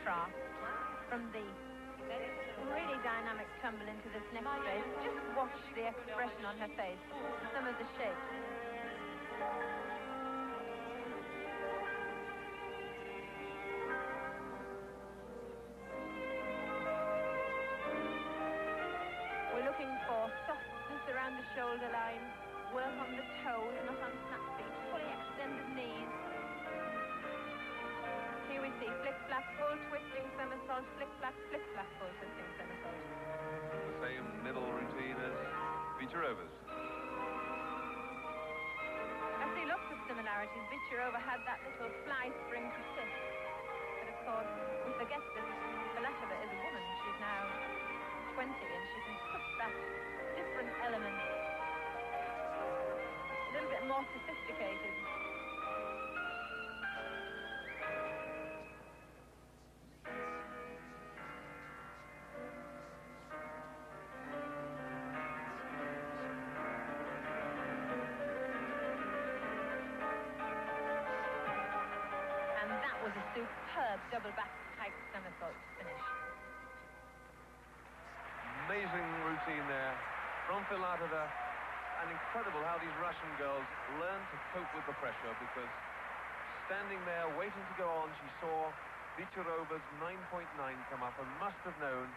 contrast from the really dynamic tumble into this next race. Just watch the expression on her face, some of the shapes. We're looking for softness around the shoulder line, work on the toes, not on snap feet, fully extended knees. Here we see flick-flap, full twisting somersault, flick-flap, full twisting somersault. The same middle routine as Vicharova's. I see lots of similarities. Vicharova had that little fly spring persist. But of course, we forget that Filatova is a woman. She's now 20 and she can put that different element, a little bit more sophisticated. Was a superb double back pike somersault finish. Amazing routine there from Filatova, and incredible how these Russian girls learn to cope with the pressure, because standing there waiting to go on, she saw Vicharova's 9.9 come up and must have known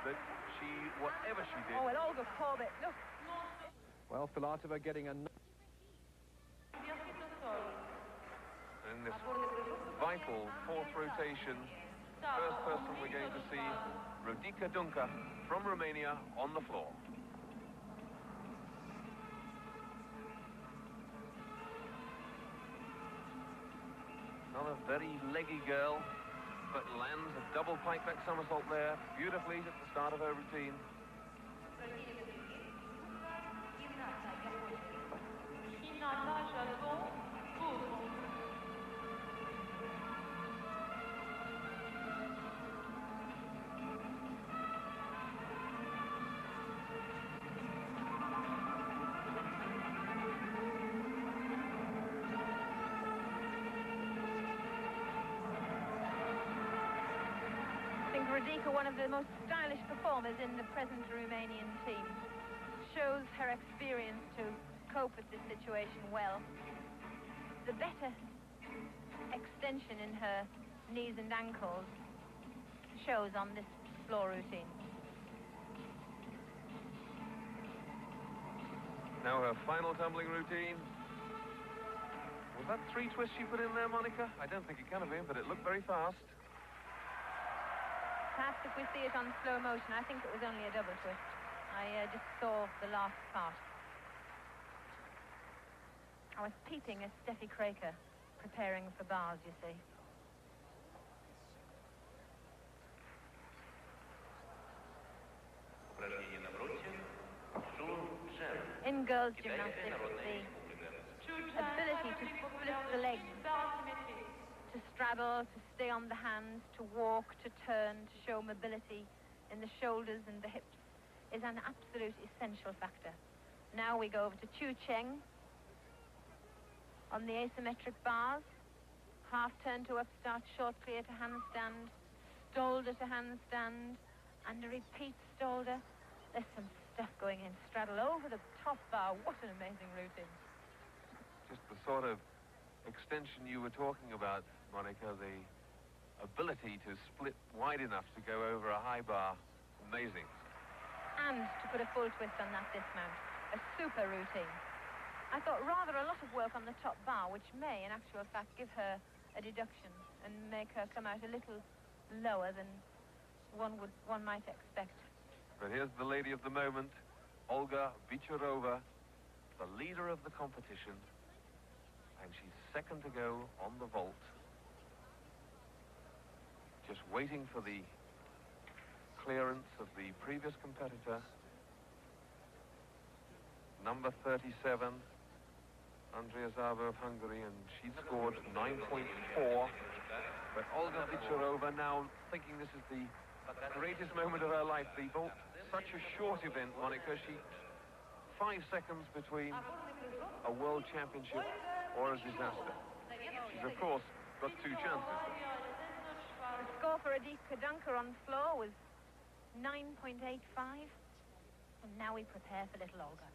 that she, whatever she did... Oh, and Olga Corbett, look. Well, Filatova getting a... in this vital fourth rotation, first person we're going to see, Rodica Dunca from Romania on the floor. Another very leggy girl, but lands a double pike-back somersault there beautifully at the start of her routine. Rodica, one of the most stylish performers in the present Romanian team, shows her experience to cope with this situation well. The better extension in her knees and ankles shows on this floor routine. Now her final tumbling routine. Was that 3 twists she put in there, Monica? I don't think it can have been, but it looked very fast. Perhaps if we see it on slow motion, I think it was only a double twist. I just saw the last part. I was peeping at Steffi Kraker, preparing for bars, you see. In girls' gymnastics, the ability to split the legs, to straddle, to stay on the hands, to walk, to turn, to show mobility in the shoulders and the hips is an absolute essential factor. Now we go over to Chu Cheng on the asymmetric bars. Half turn to upstart, short clear to handstand, Stolder to handstand, and a repeat Stolder. There's some stuff going in. Straddle over the top bar. What an amazing routine. Just the sort of extension you were talking about, Monica, the ability to split wide enough to go over a high bar. Amazing. And to put a full twist on that dismount. A super routine. I thought rather a lot of work on the top bar, which may, in actual fact, give her a deduction and make her come out a little lower than one might expect. But here's the lady of the moment, Olga Vicharova, the leader of the competition, and she's second to go on the vault. Just waiting for the clearance of the previous competitor, number 37, Andrea Zava of Hungary, and she scored 9.4. But Olga Vicharova now thinking this is the greatest moment of her life. The vault, such a short event, Monica. 5 seconds between a world championship or a disaster. She's, of course, got 2 chances. The score for Adika Dunker on the floor was 9.85. And now we prepare for little Olga.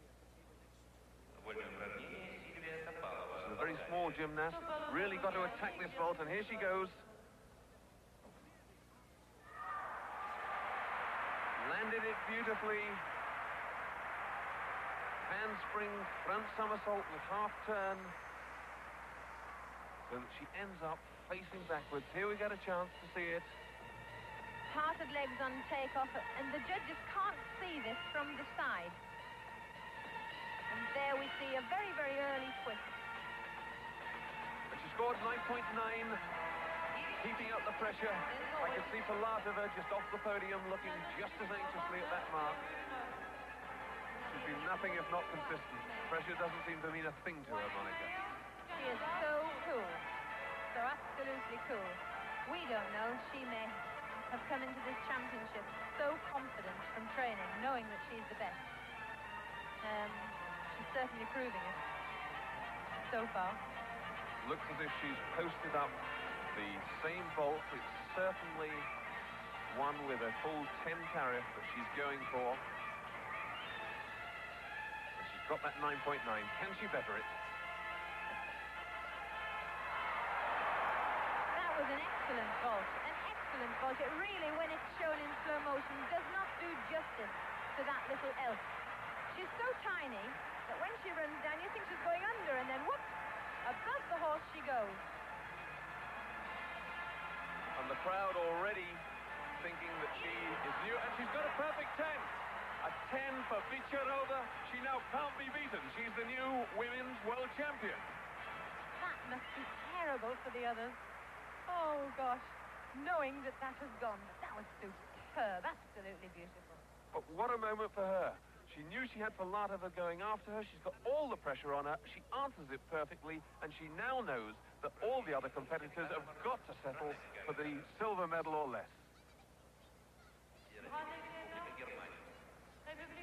She's a very small gymnast. Really got to attack this vault, and here she goes. Landed it beautifully. Handspring, front somersault with half turn. So that she ends up facing backwards. Here we get a chance to see it. Parted legs on takeoff, and the judges can't see this from the side. And there we see a very, very early twist. But she scored 9.9, keeping up the pressure. I can see Filatova just off the podium looking just as anxiously at that mark. She's been nothing if not consistent. Pressure doesn't seem to mean a thing to her, Monica. She is so cool. So absolutely cool. We don't know. She may have come into this championship so confident from training, knowing that she's the best. She's certainly proving it so far. Looks as if she's posted up the same vault. It's certainly one with a full 10 tariff that she's going for. And she's got that 9.9. Can she better it? That was an excellent vault. Excellent vault. It really, when it's shown in slow motion, does not do justice to that little elf. She's so tiny that when she runs down, you think she's going under, and then whoops, above the horse she goes. And the crowd already thinking that she is new, and she's got a perfect 10. A 10 for Bicharova. She now can't be beaten. She's the new women's world champion. That must be terrible for the others. Oh, gosh. Knowing that that has gone. But that was superb. Absolutely beautiful. But what a moment for her. She knew she had Filatova going after her. She's got all the pressure on her. She answers it perfectly, and she now knows that all the other competitors have got to settle for the silver medal or less.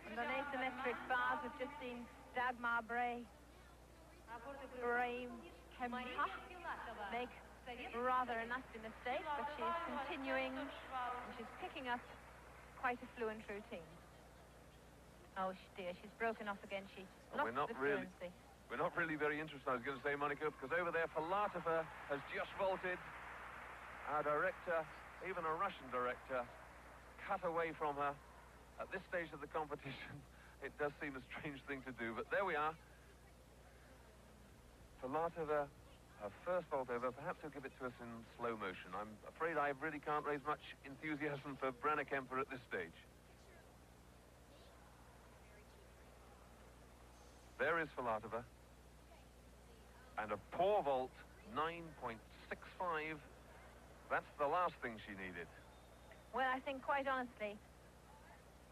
And on asymmetric bars, we've just seen Dagmar Bray Kempa make rather a nasty mistake, but she's continuing, and she's picking up quite a fluent routine. Oh dear, she's broken off again. She lost the fluency. We're not really very interested, I was going to say, Monica, because over there Filatova has just vaulted. Our director, even a Russian director, cut away from her. At this stage of the competition, it does seem a strange thing to do, but there we are. Filatova, her first vault over. Perhaps he'll give it to us in slow motion. I'm afraid I really can't raise much enthusiasm for Branna Kemper at this stage. There is Filatova. And a poor vault, 9.65. That's the last thing she needed. Well, I think, quite honestly,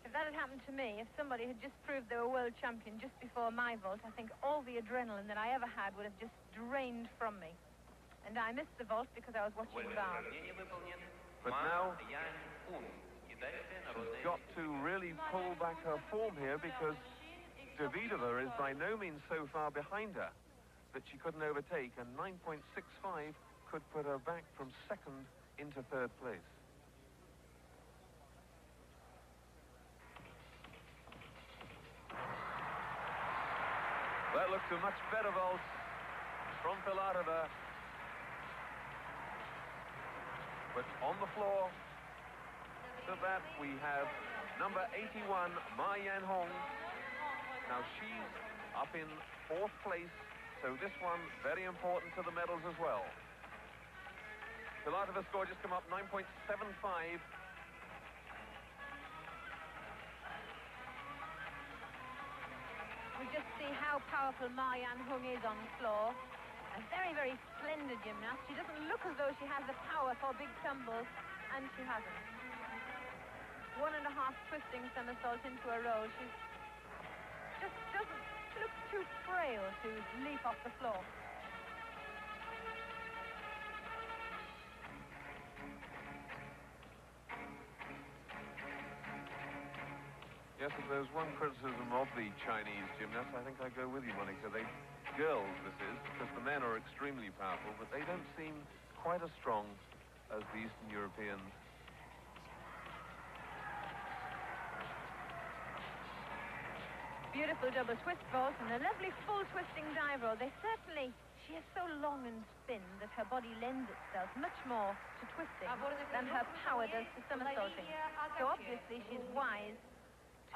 if that had happened to me, if somebody had just proved they were world champion just before my vault, I think all the adrenaline that I ever had would have just drained from me. And I missed the vault because I was watching the bars. But now, she's got to really pull back her form here, because Davidova is by no means so far behind her that she couldn't overtake, and 9.65 could put her back from second into third place. That looks a much better vault from Filatova. But on the floor, to that we have number 81, Ma Yan-hong. Now she's up in fourth place, so this one very important to the medals as well. Filatova's score just come up, 9.75. We just see how powerful Ma Yan-hong is on the floor. A very, very splendid gymnast. She doesn't look as though she has the power for big tumbles, and she hasn't. 1.5 twisting somersaults into a roll. She just doesn't look too frail to leap off the floor. Yes, if there's one criticism of the Chinese gymnasts, I think I go with you, Monica. Girls, this is, because the men are extremely powerful, but they don't seem quite as strong as the Eastern Europeans. Beautiful double twist vault and a lovely full twisting dive roll. She is so long and thin that her body lends itself much more to twisting than her power does to somersaulting. So obviously she's wise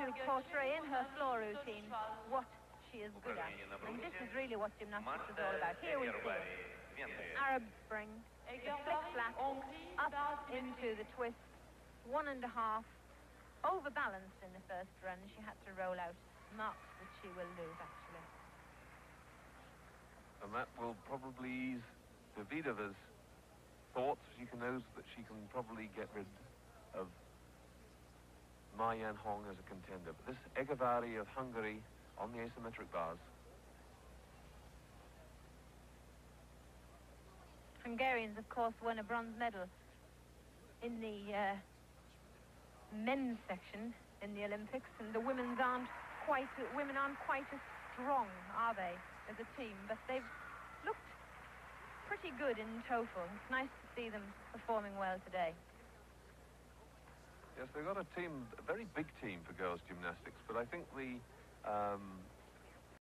to portray in her floor routine what she is good at. And this is really what gymnastics is all about. Here we see Arab spring, the flick flat, up into the twist, 1.5, overbalanced in the first run. She had to roll out. Marks that she will lose, actually. And that will probably ease Davidova's thoughts. She knows that she can probably get rid of Ma Yan-hong as a contender. But this Echevarri of Hungary on the asymmetric bars. Hungarians, of course, won a bronze medal in the men's section in the Olympics, and the women aren't quite as strong, are they, as a team? But they've looked pretty good in total. It's nice to see them performing well today. Yes, they've got a very big team for girls gymnastics, but I think the